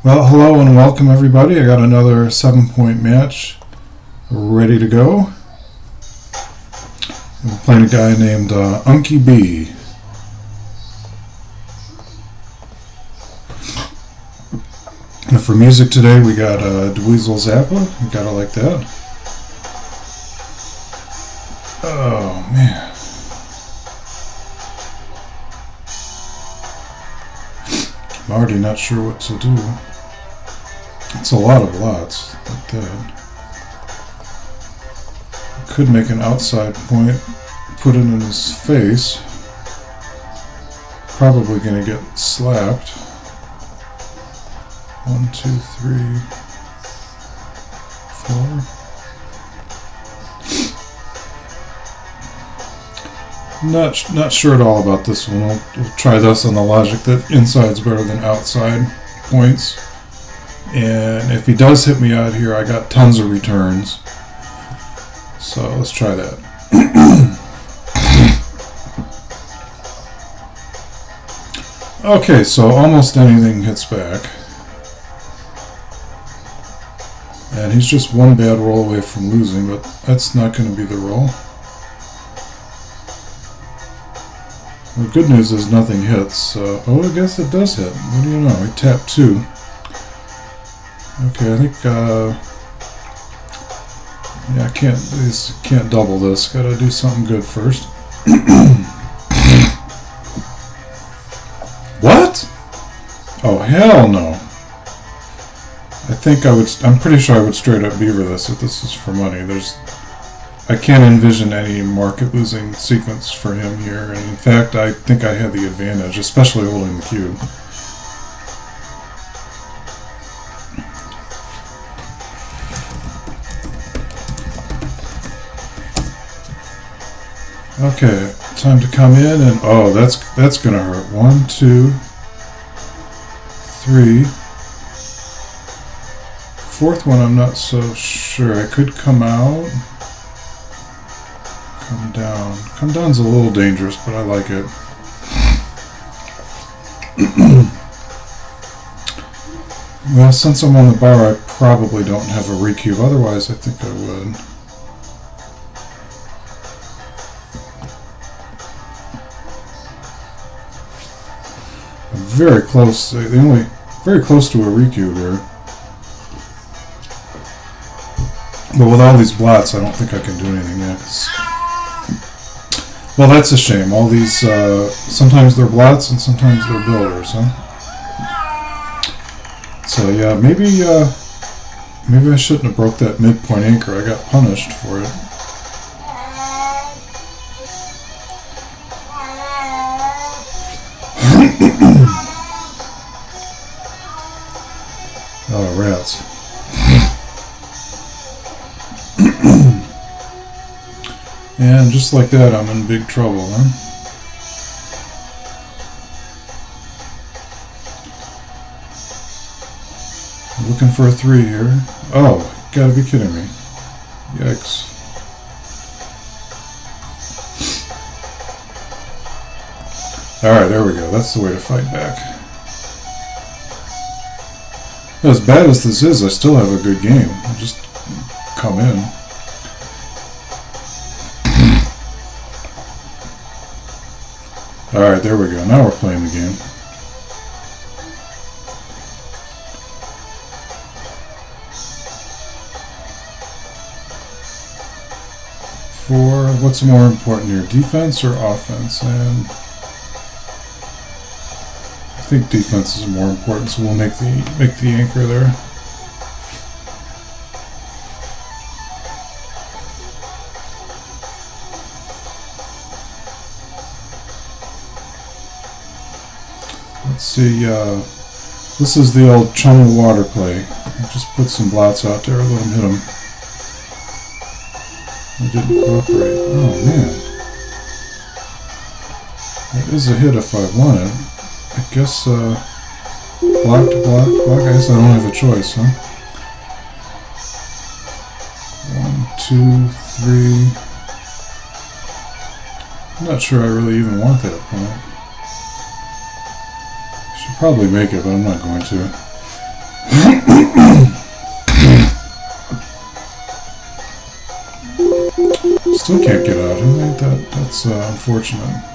Well, hello and welcome everybody. I got another 7-point match ready to go. I'm playing a guy named UnkyB. And for music today we got Dweezil Zappa. You gotta like that. Oh man. I'm already not sure what to do. It's a lot of lots like that. I could make an outside point, put it in his face. Probably gonna get slapped. 1, 2, 3, 4. Not sure at all about this one. We'll try this on the logic that inside's better than outside points. And if he does hit me out here, I got tons of returns. So let's try that. Okay, so almost anything hits back. And he's just one bad roll away from losing, but that's not going to be the roll. The good news is nothing hits. Oh, I guess it does hit. What do you know? He tapped 2. Okay, I think, yeah, I can't double this. Gotta do something good first. What? Oh, hell no. I'm pretty sure I would straight up beaver this if this is for money. I can't envision any market losing sequence for him here, and in fact, I think I have the advantage, especially holding the cube. Okay, time to come in and oh, that's gonna hurt. 1, 2, 3. Fourth one, I'm not so sure. I could come out. Come down. Come down's a little dangerous, but I like it. Well, since I'm on the bar, I probably don't have a recube. Otherwise, I think I would. Very close. Very close to a recube here. But with all these blots, I don't think I can do anything yet. Well, that's a shame. All these, sometimes they're blots and sometimes they're builders, huh? So yeah, maybe I shouldn't have broke that midpoint anchor. I got punished for it. Oh, rats. And just like that, I'm in big trouble, huh? Looking for a 3 here. Oh, gotta be kidding me. Yikes. Alright, there we go. That's the way to fight back. As bad as this is, I still have a good game. I'll just come in. Alright, there we go. Now we're playing the game. For what's more important here, defense or offense? And I think defense is more important, so we'll make the anchor there. Let's see, this is the old chum water play. Just put some blots out there, let him hit them. I didn't cooperate. Oh man. That is a hit if I want it. I guess, block to block to block. I guess I don't have a choice, huh? 1, 2, 3. I'm not sure I really even want that point. Should probably make it, but I'm not going to. Still can't get out. I think that's unfortunate.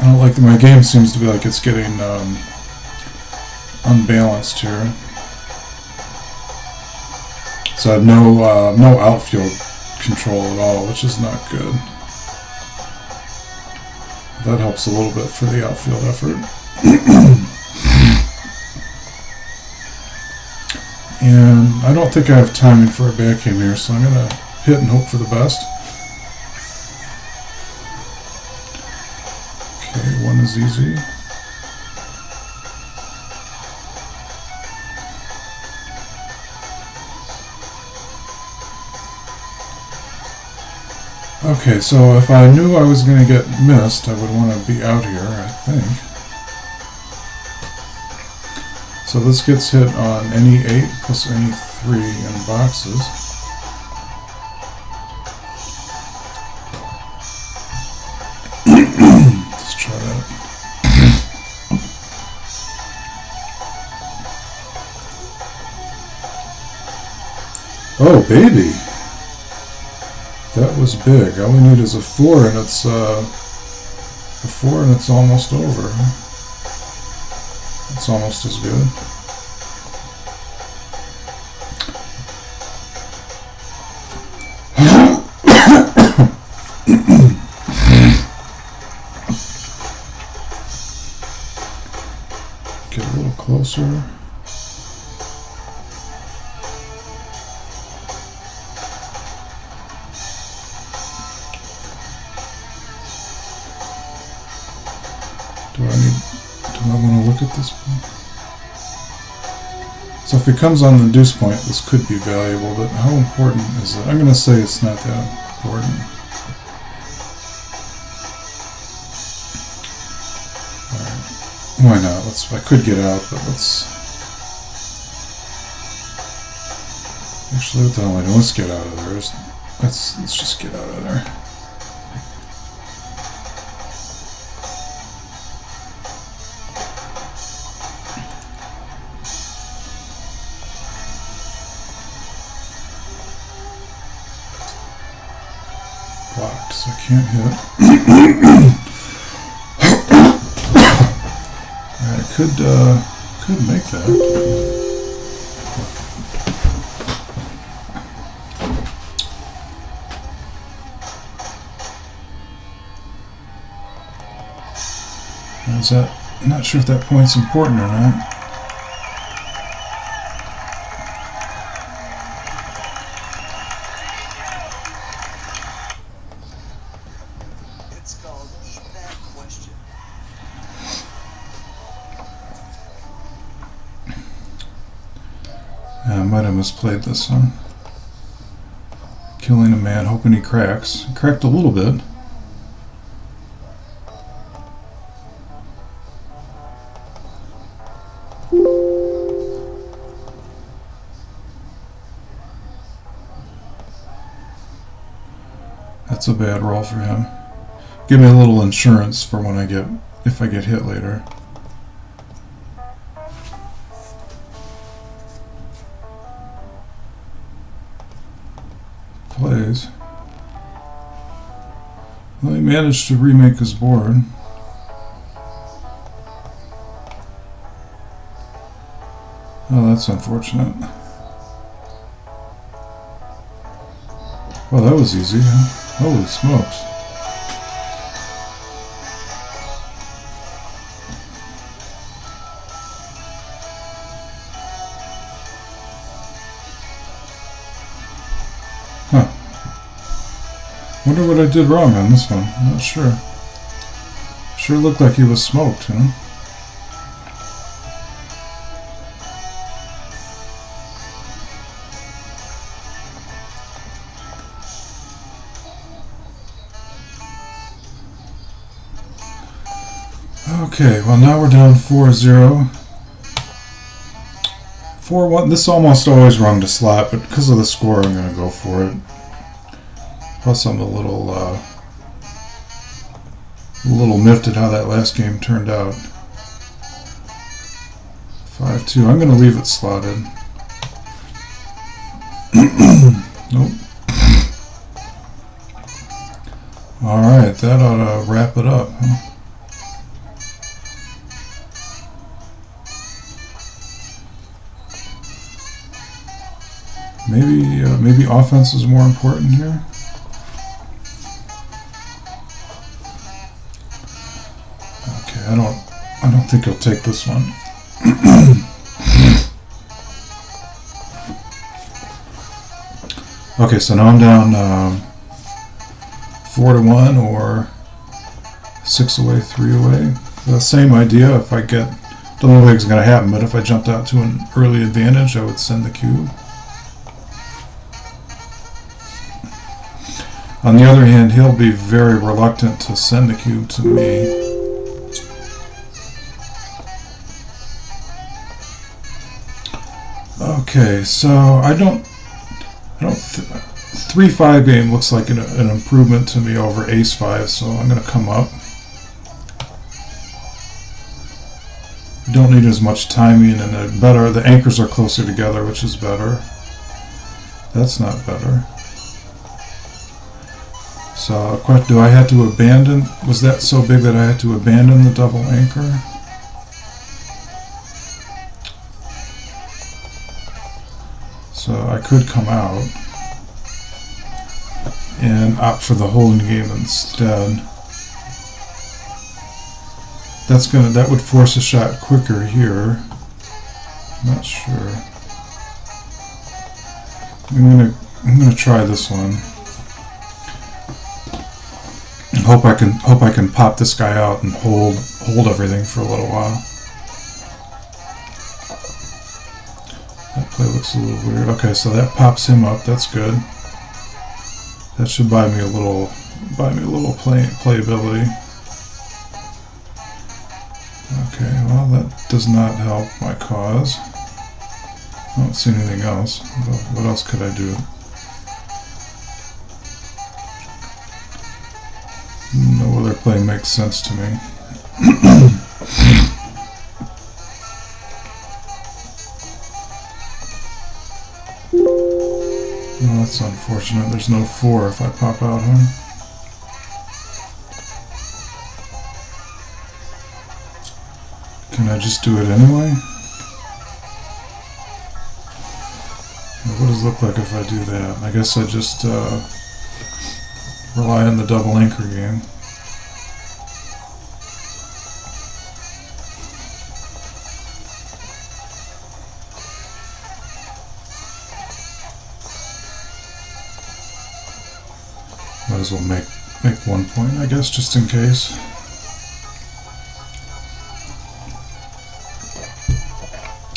I don't like that my game seems to be like it's getting unbalanced here. So I have no outfield control at all, which is not good. That helps a little bit for the outfield effort. And I don't think I have timing for a backhand here, so I'm going to hit and hope for the best. Okay, one is easy. Okay, so if I knew I was going to get missed, I would want to be out here, I think. So this gets hit on any 8 plus any 3 in boxes. Let's try that. Oh, baby! That was big. All we need is a 4 and it's almost over. It's almost as good. Get a little closer. Do I want to look at this point? So if it comes on the deuce point, this could be valuable, but how important is it? I'm going to say it's not that important. Alright. Why not? I could get out, but let's... Actually, what the hell am I doing? Let's get out of there. Let's just get out of there. Blocked, so I can't hit. I could make that. I'm not sure if that point's important or not. I might have misplayed this one. Killing a man, hoping he cracks. He cracked a little bit. That's a bad roll for him. Give me a little insurance for when if I get hit later. Plays. Well, he managed to remake his board. Oh, that's unfortunate. Well, that was easy, huh? Holy smokes. Huh. Wonder what I did wrong on this one. I'm not sure. Sure looked like he was smoked, you know? Okay, well now we're down 4-0. 4-1. This almost always run to slot, but because of the score, I'm going to go for it. Plus, I'm a little a little miffed at how that last game turned out. 5-2. I'm going to leave it slotted. Nope. Alright, that ought to wrap it up, huh? Maybe offense is more important here. Okay, I don't think he'll take this one. Okay, so now I'm down 4-1 or 6 away, 3 away. The same idea. If I get, don't know if it's going to happen, but if I jumped out to an early advantage, I would send the cube. On the other hand, he'll be very reluctant to send the cube to me. Okay, so I don't 3-5 game looks like an improvement to me over ace-5, so I'm going to come up. We don't need as much timing, and the anchors are closer together, which is better. That's not better. So, do I have to abandon? Was that so big that I had to abandon the double anchor? So I could come out and opt for the holding game instead. That would force a shot quicker here. Not sure. I'm gonna try this one. Hope I can pop this guy out and hold everything for a little while. That play looks a little weird. Okay, so that pops him up. That's good. That should buy me a little playability. Okay, well that does not help my cause. I don't see anything else. What else could I do? No other play makes sense to me. Oh, that's unfortunate. There's no 4 if I pop out, huh? Can I just do it anyway? What does it look like if I do that? I guess I just rely on the double anchor game. Might as well make 1 point, I guess, just in case.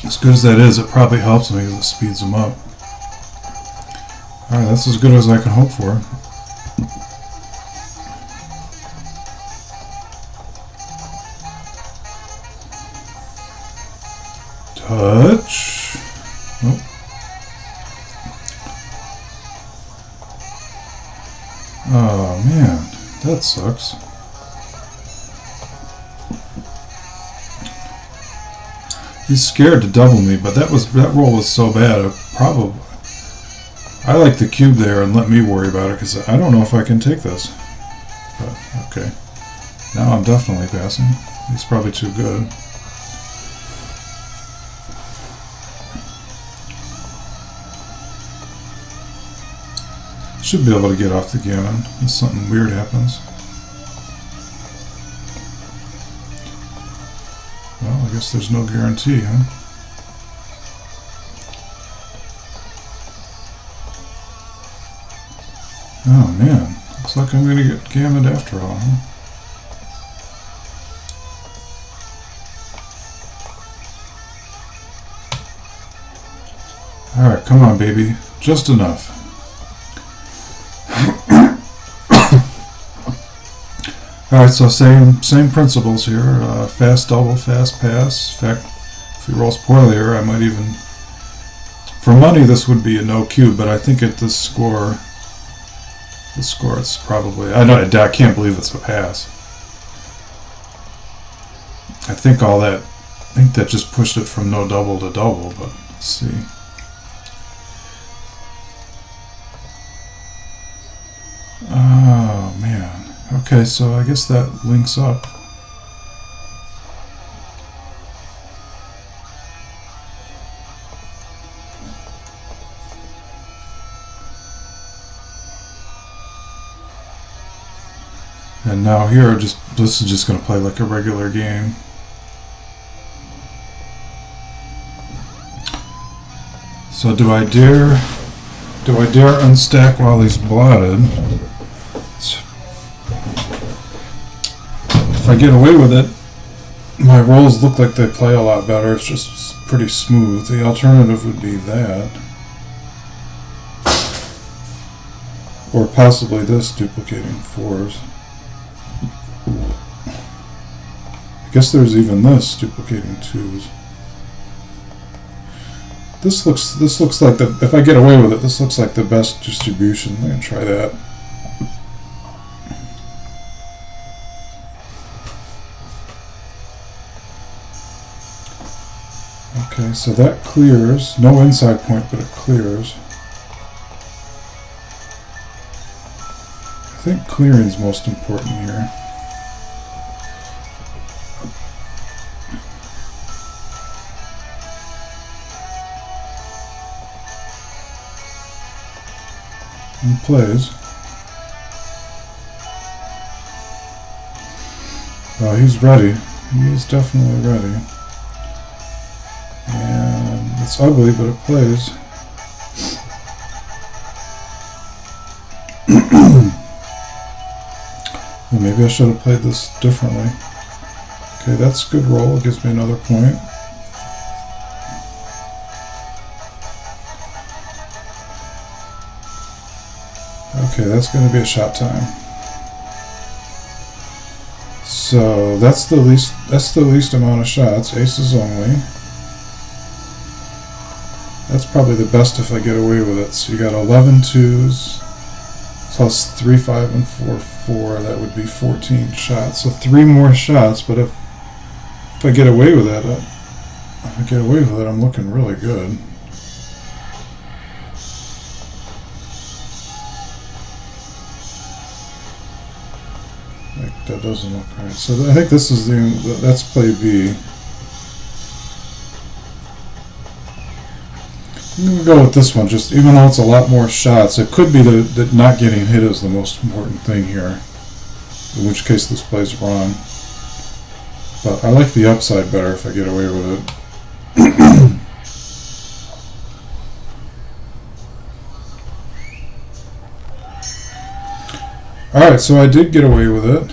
As good as that is, it probably helps me because it speeds them up. Alright, that's as good as I can hope for. Touch. Nope. Oh man, that sucks. He's scared to double me, but that roll was so bad. I like the cube there and let me worry about it because I don't know if I can take this. But okay, now I'm definitely passing. He's probably too good. Should be able to get off the gammon if something weird happens. Well, I guess there's no guarantee, huh? Oh man, looks like I'm gonna get gammoned after all, huh? Alright, come on baby, just enough. Alright, so same principles here. Fast double, fast pass. In fact, if he rolls poorly here, I might even... For money, this would be a no cube, but I think at this score... it's probably... I can't believe it's a pass. think that just pushed it from no double to double, but let's see. Oh man. Okay, so I guess that links up. And now here, this is just going to play like a regular game. So do I dare unstack while he's blotted? If I get away with it, my rolls look like they play a lot better. It's just pretty smooth. The alternative would be that. Or possibly this, duplicating 4s. I guess there's even this, duplicating 2s. This looks like if I get away with it, this looks like the best distribution. I'm gonna try that. Okay, so that clears. No inside point, but it clears. I think clearing's most important here. And plays. Oh, he's ready. He is definitely ready. And it's ugly, but it plays. Well, maybe I should have played this differently. Okay, that's a good roll. It gives me another point. Okay, that's going to be a shot time. So that's the least amount of shots. Aces only. That's probably the best if I get away with it. So you got 11 2s plus 3 5 and 4 4. That would be 14 shots. So 3 more shots. But if I get away with it, I'm looking really good. That doesn't look right. So I think this is that's play B. I'm going to go with this one, just even though it's a lot more shots. It could be that not getting hit is the most important thing here, in which case this play's wrong. But I like the upside better if I get away with it. Alright, so I did get away with it.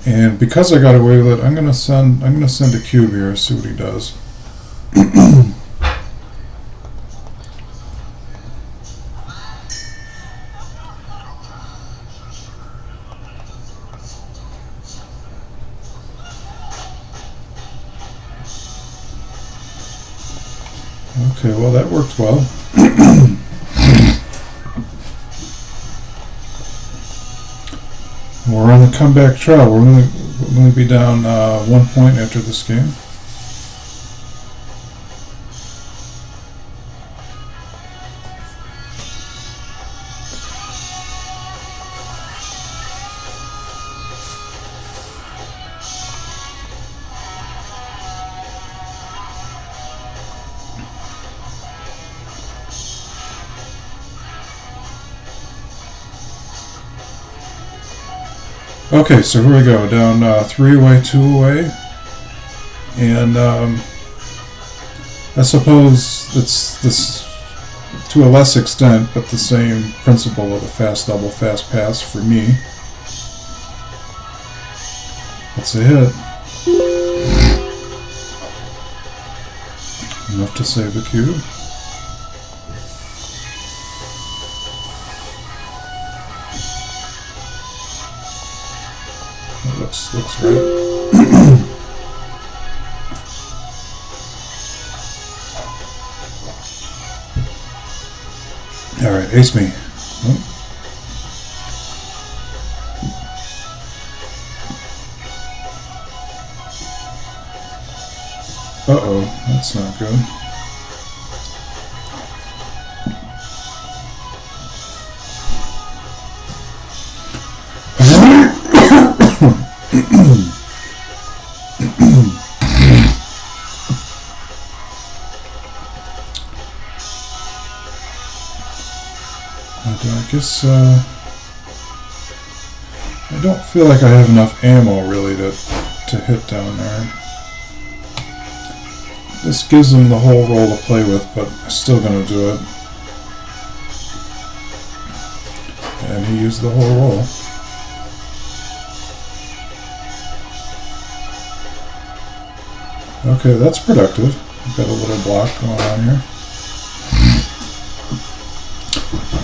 And because I got away with it, I'm gonna send a cube here, see what he does. Okay, well that worked well. We're on the comeback trail. We're going to be down 1 point after this game. Okay, so here we go, down 3 away, 2 away, and I suppose it's this to a less extent, but the same principle of the fast double, fast pass for me. That's a hit. Enough to save the cube. Looks right. All right, ace me. Oh. Uh-oh, that's not good. I guess I don't feel like I have enough ammo really to hit down there. This gives him the whole roll to play with, but I'm still gonna do it. And he used the whole roll. Okay, that's productive. We've got a little block going on here.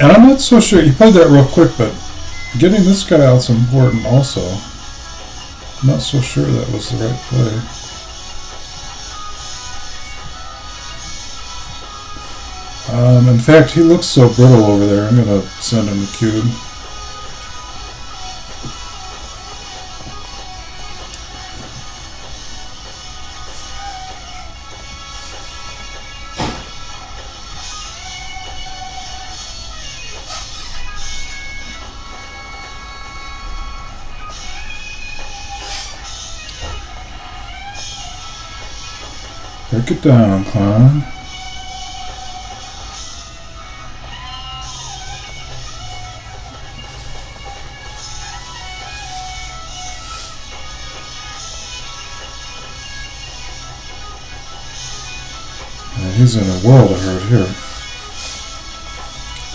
And I'm not so sure, you played that real quick, but getting this guy out's important also. I'm not so sure that was the right play. In fact, he looks so brittle over there, I'm going to send him the cube. Break it down, clown. And he's in a world of hurt here.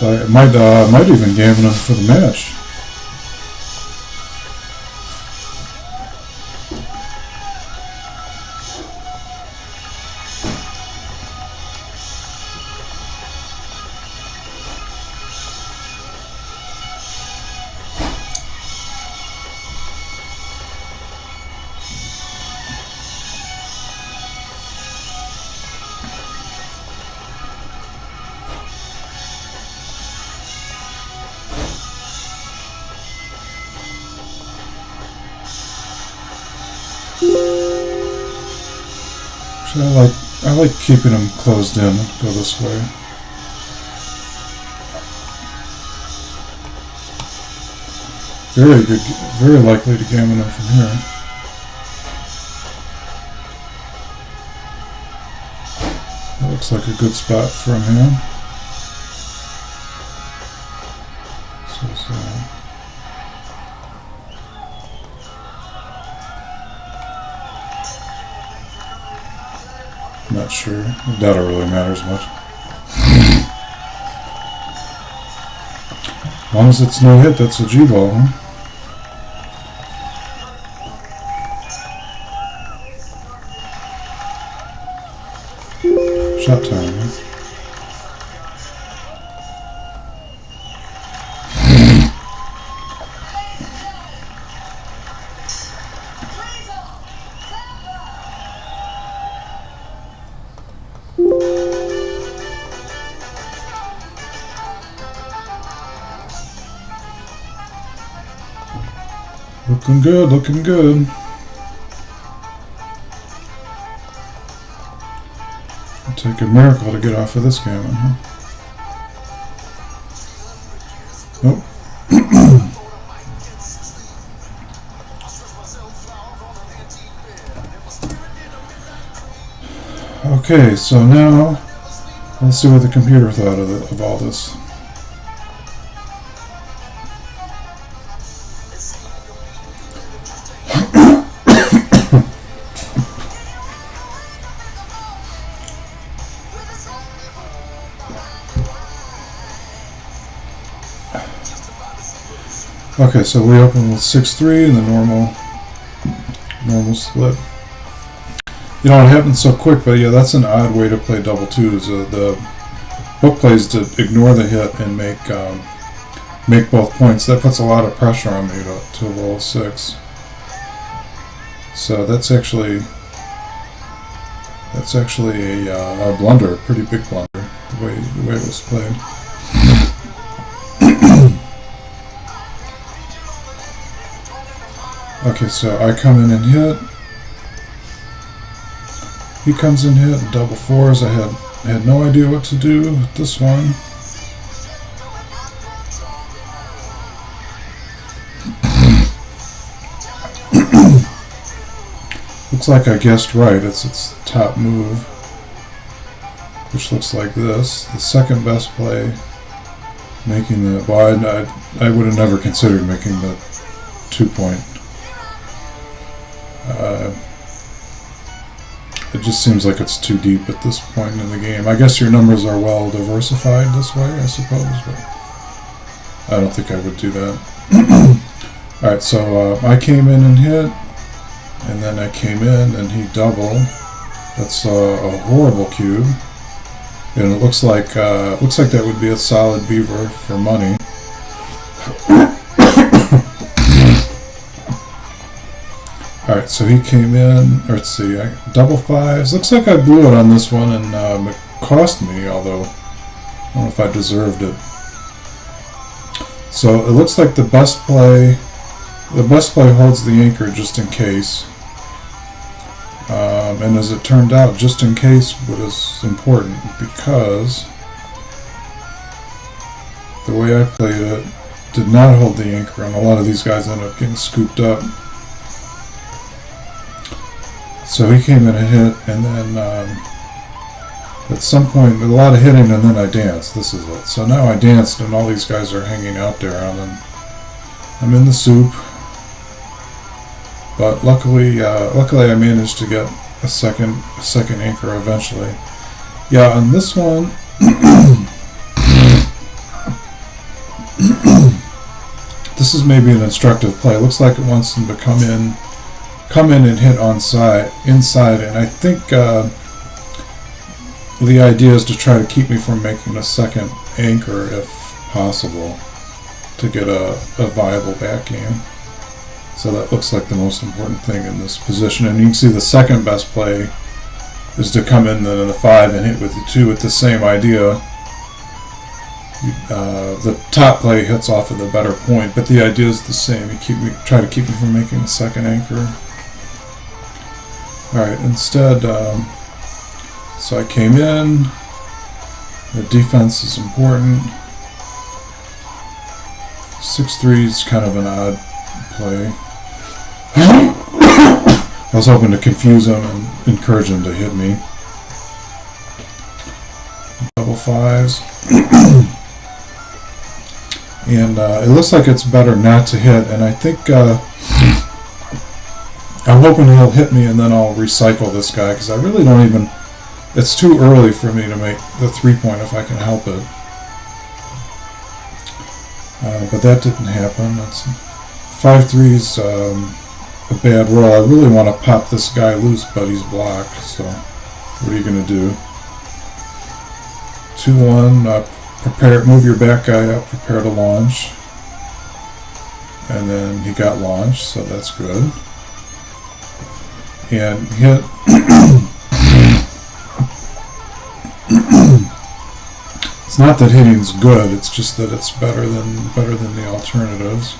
I might even gamble him for the match. I like keeping them closed in. Go this way. Very good. Very likely to gammon them from here. That looks like a good spot from him. Not sure. I doubt it really matters much. As long as it's no hit, that's a G-ball, huh? Shot time, huh? Looking good, looking good. It'll take a miracle to get off of this gammon, huh? Nope. Okay, so now let's see what the computer thought of all this. Okay, so we open with 6-3 and the normal split. You know, it happens so quick, but yeah, that's an odd way to play double twos. The book plays to ignore the hit and make both points. That puts a lot of pressure on me to roll 6. So that's actually a blunder, a pretty big blunder, the way it was played. Okay, so I come in and hit. He comes in hit and double fours. I had no idea what to do with this one. Looks like I guessed right. It's its top move, which looks like this. The second best play, making the. Well, I would have never considered making the 2-point. It just seems like it's too deep at this point in the game. I guess your numbers are well diversified this way, I suppose, but I don't think I would do that. Alright, so I came in and hit, and then I came in and he doubled. That's a horrible cube, and it looks like that would be a solid beaver for money. Alright, so he came in, or let's see, double fives. Looks like I blew it on this one, and it cost me, although I don't know if I deserved it. So it looks like the best play holds the anchor just in case. And as it turned out, just in case was important, because the way I played it did not hold the anchor, and a lot of these guys ended up getting scooped up. So he came in and hit, and then at some point, a lot of hitting, and then I danced. This is it. So now I danced, and all these guys are hanging out there, and I'm in the soup. But luckily I managed to get a second anchor eventually. Yeah, on this one, this is maybe an instructive play. It looks like it wants them to come in and hit inside, and I think the idea is to try to keep me from making a second anchor if possible, to get a viable back game. So that looks like the most important thing in this position, and you can see the second best play is to come in the 5 and hit with the 2 with the same idea. The top play hits off of the better point, but the idea is the same. You try to keep me from making a second anchor. Alright, instead, so I came in. The defense is important. 6-3 is kind of an odd play. I was hoping to confuse him and encourage him to hit me. Double fives. And it looks like it's better not to hit, and I think I'm hoping he'll hit me and then I'll recycle this guy, because I really don't even, it's too early for me to make the 3-point if I can help it. But that didn't happen. That's 5-3's a bad roll. I really want to pop this guy loose, but he's blocked, so what are you going to do? 2-1, move your back guy up, prepare to launch. And then he got launched, so that's good. And hit. It's not that hitting's good, it's just that it's better than the alternatives.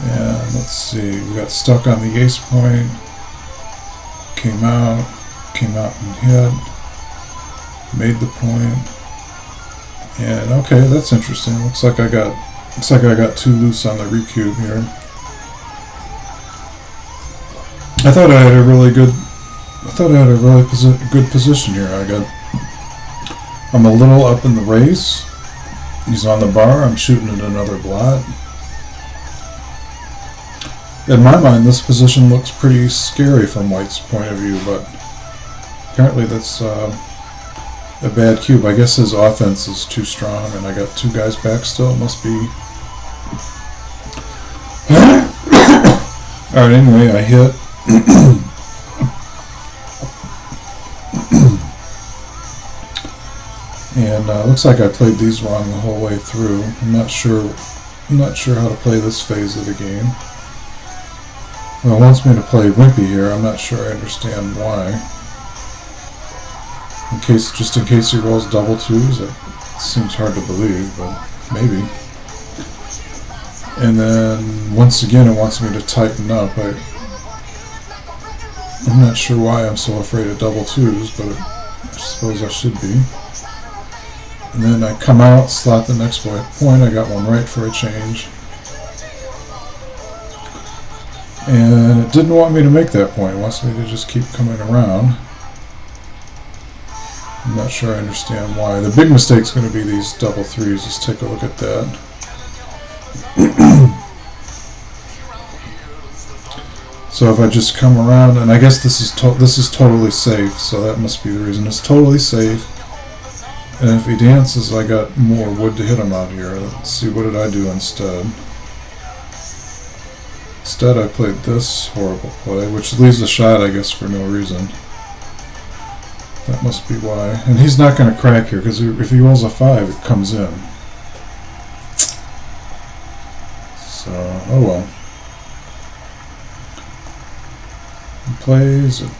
And let's see, we got stuck on the ace point. Came out and hit. Made the point. And okay, that's interesting. Looks like I got too loose on the recube here. I thought I had a really good position here. I'm a little up in the race. He's on the bar. I'm shooting at another blot. In my mind, this position looks pretty scary from White's point of view, but apparently that's a bad cube. I guess his offense is too strong, and I got 2 guys back still. It must be. Alright, anyway, I hit. And looks like I played these wrong the whole way through. I'm not sure how to play this phase of the game. Well, it wants me to play Wimpy here. I'm not sure I understand why. Just in case he rolls double 2s, it seems hard to believe, but maybe. And then once again, it wants me to tighten up. I'm not sure why I'm so afraid of double twos, but I suppose I should be. And then I come out, slot the next point. I got one right for a change. And it didn't want me to make that point. It wants me to just keep coming around. I'm not sure I understand why. The big mistake's going to be these double threes. Let's take a look at that. So if I just come around, and I guess this is totally safe, so that must be the reason. It's totally safe. And if he dances, I got more wood to hit him out here. Let's see, what did I do instead? Instead I played this horrible play, which leaves a shot, I guess, for no reason. That must be why. And he's not going to crack here, because if he rolls a 5, it comes in. So, oh well. He plays it.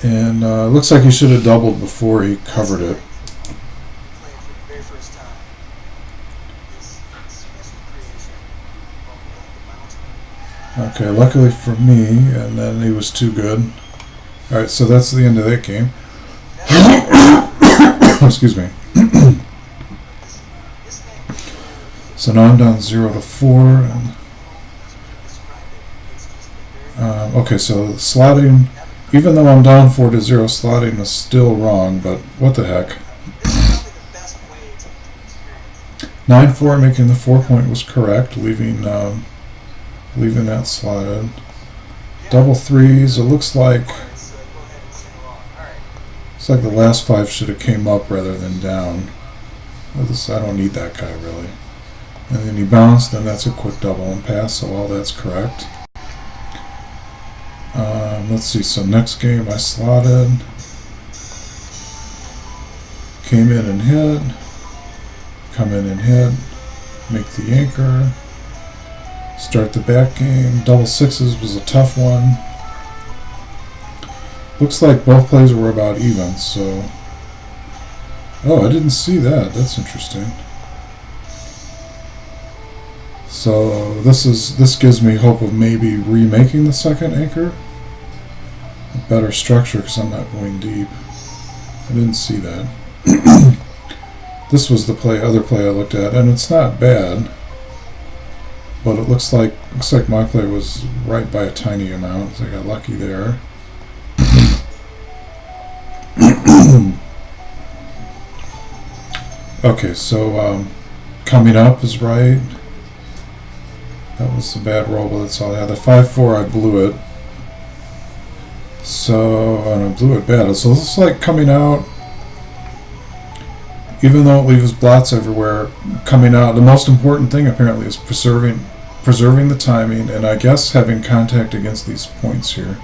And looks like he should have doubled before he covered it. Okay, luckily for me, and then he was too good. Alright, so that's the end of that game. Excuse me. So now I'm down 0-4. And, okay, so slotting, even though I'm down 4-0, slotting is still wrong, but what the heck. 9-4, making the 4-point was correct, leaving that slotted. Double threes, it looks like the last 5 should have came up rather than down. Well, I don't need that guy really. And then he bounced, then that's a quick double and pass, so all that's correct. Let's see, so next game I slotted, came in and hit, come in and hit, make the anchor, start the back game. Double sixes was a tough one. Looks like both plays were about even, so... Oh, I didn't see that. That's interesting. So this gives me hope of maybe remaking the second anchor. A better structure because I'm not going deep. I didn't see that. This was the other play I looked at, and it's not bad. But it looks like my play was right by a tiny amount, so I got lucky there. Okay, so coming up is right. That was a bad roll, but that's all I had. The 5-4, I blew it. So, and I blew it bad. So this is like coming out, even though it leaves blots everywhere, coming out, the most important thing apparently is preserving the timing, and I guess having contact against these points here.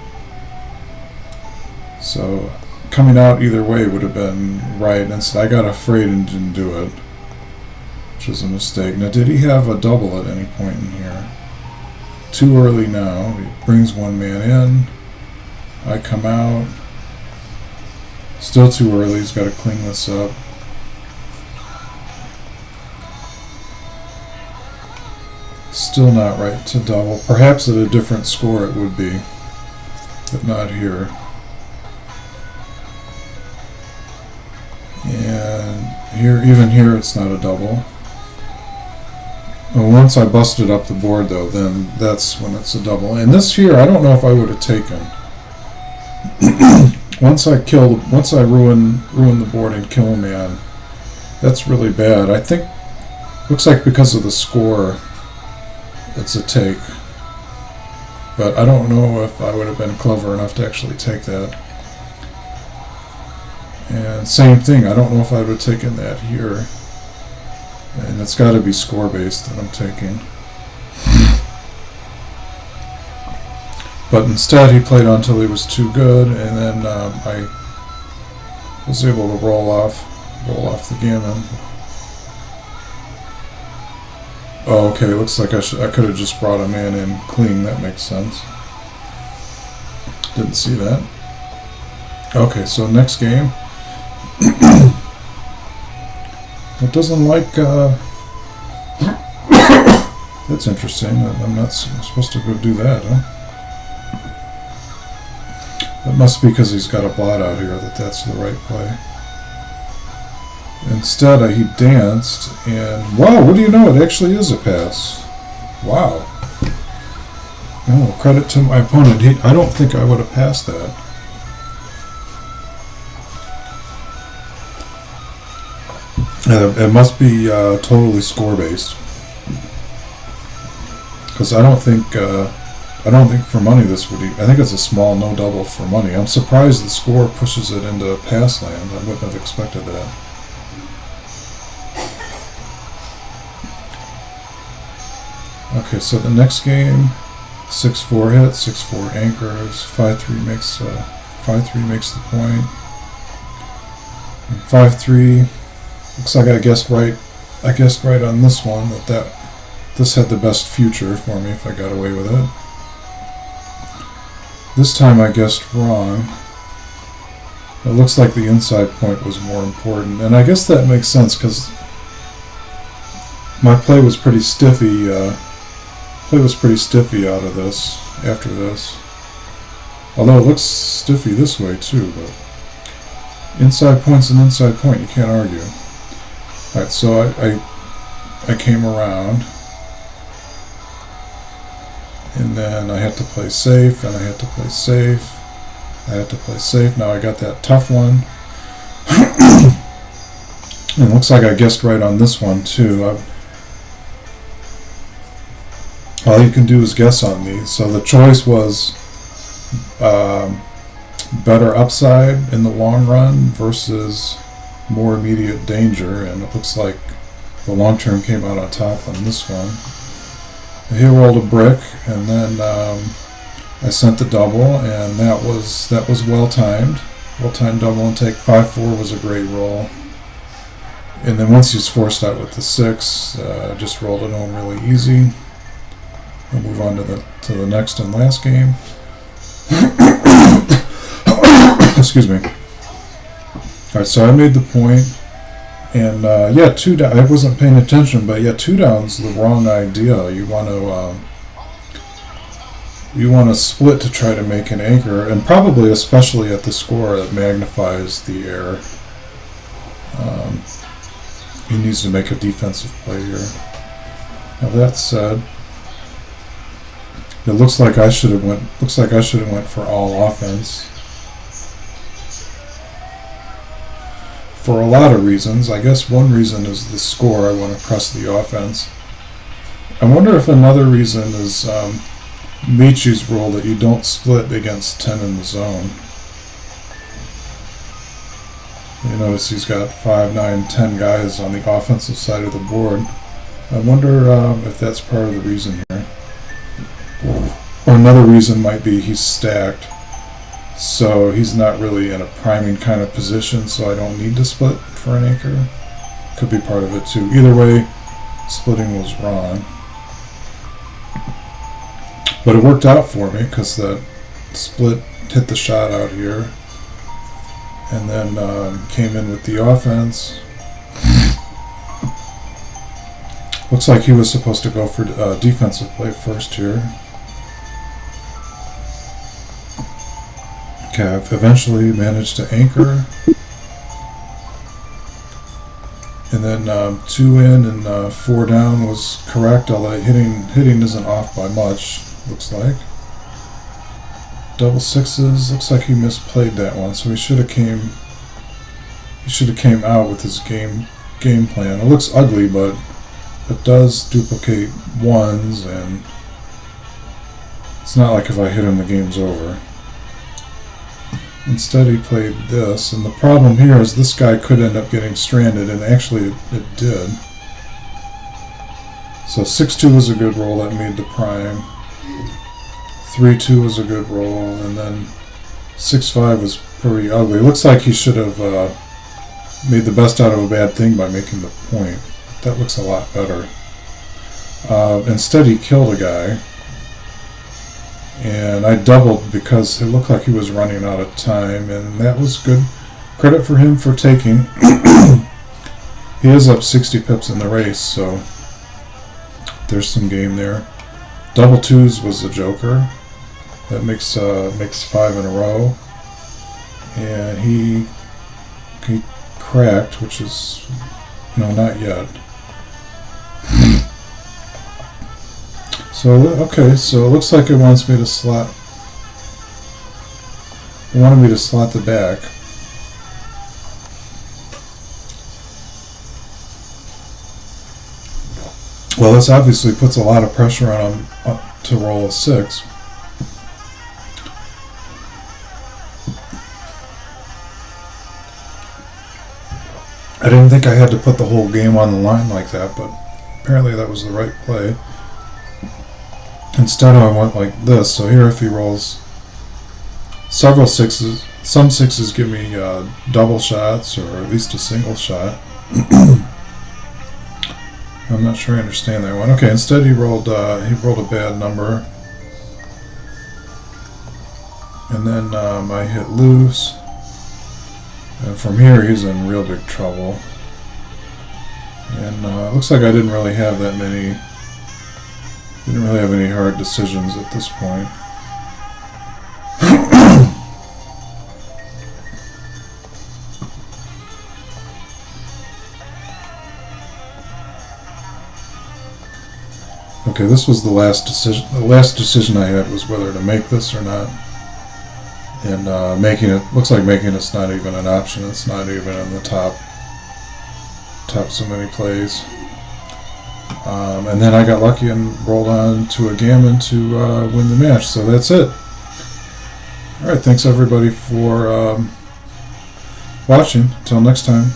So coming out either way would have been right, and so I got afraid and didn't do it, which was a mistake. Now, did he have a double at any point in here? Too early now. He brings one man in. I come out. Still too early. He's got to clean this up. Still not right to double. Perhaps at a different score it would be, but not here. And here, even here, it's not a double. Well, once I busted up the board, though, then that's when it's a double. And this here, I don't know if I would have taken. Once I ruin the board and kill a man, that's really bad. I think, looks like because of the score, it's a take. But I don't know if I would have been clever enough to actually take that. And same thing, I don't know if I would have taken that here. And it's got to be score-based that I'm taking. But instead he played until he was too good, and then I was able to roll off the gammon. Oh, okay, looks like I could have just brought a man in clean. That makes sense. Didn't see that. Okay, so next game. It doesn't like That's interesting. I'm not supposed to go do that, huh? That must be because he's got a bot out here that's the right play. Instead, he danced, and wow, what do you know? It actually is a pass. Wow. Oh, credit to my opponent. I don't think I would have passed that. It must be totally score-based. Because I don't think for money this would. I think it's a small no double for money. I'm surprised the score pushes it into pass land. I wouldn't have expected that. Okay, so the next game, 6-4 hits, 6-4 anchors, 5-3 makes the point. 5-3 looks like I guessed right. I guessed right on this one that this had the best future for me if I got away with it. This time I guessed wrong. It looks like the inside point was more important, and I guess that makes sense because my play was pretty stiffy. Out of this after this. Although it looks stiffy this way too, but inside point's an inside point. You can't argue. All right, so I came around. And then I had to play safe, and I had to play safe. I had to play safe. Now I got that tough one. And it looks like I guessed right on this one, too. All you can do is guess on these. So the choice was better upside in the long run versus more immediate danger. And it looks like the long term came out on top on this one. He rolled a brick, and then I sent the double, and that was well timed. Well timed double and take. 5-4 was a great roll. And then once he's forced out with the 6, just rolled it home really easy. We'll move on to the next and last game. Excuse me. All right, so I made the point. And yeah, 2 down. I wasn't paying attention, but yeah, 2 down's the wrong idea. You want to split to try to make an anchor, and probably especially at the score that magnifies the error. He needs to make a defensive play here. Now that said, it looks like I should have went. Looks like I should have went for all offense. For a lot of reasons. I guess one reason is the score. I want to press the offense. I wonder if another reason is Michi's rule that you don't split against 10 in the zone. You notice he's got 5, 9, 10 guys on the offensive side of the board. I wonder if that's part of the reason here. Or another reason might be he's stacked. So he's not really in a priming kind of position, so I don't need to split for an anchor. Could be part of it too. Either way, splitting was wrong. But it worked out for me because that split hit the shot out here. And then came in with the offense. Looks like he was supposed to go for defensive play first here. Okay, I've eventually managed to anchor. And then 2 in and 4 down was correct, although hitting isn't off by much, looks like. Double 6s, looks like he misplayed that one, so he should have came out with his game plan. It looks ugly, but it does duplicate 1s, and it's not like if I hit him the game's over. Instead he played this, and the problem here is this guy could end up getting stranded, and actually it did. So 6-2 was a good roll, that made the prime. 3-2 was a good roll, and then 6-5 was pretty ugly. It looks like he should have made the best out of a bad thing by making the point. That looks a lot better. Instead he killed a guy. And I doubled because it looked like he was running out of time, and that was good. Credit for him for taking. He is up 60 pips in the race, so there's some game there. Double twos was the joker. That makes 5 in a row. And he cracked, which is, no, not yet. So, okay, so it looks like it wants me to slot. It wanted me to slot the back. Well, this obviously puts a lot of pressure on him to roll a 6. I didn't think I had to put the whole game on the line like that, but apparently that was the right play. Instead I went like this, so here if he rolls several 6s, some 6s give me double shots, or at least a single shot. I'm not sure I understand that one. Okay, instead he rolled a bad number. And then I hit loose. And from here he's in real big trouble. And it looks like I didn't really have any hard decisions at this point. Okay, this was the last decision. The last decision I had was whether to make this or not. And looks like making it's not even an option. It's not even in the top so many plays. And then I got lucky and rolled on to a gammon to win the match. So that's it. All right, thanks everybody for watching. Until next time.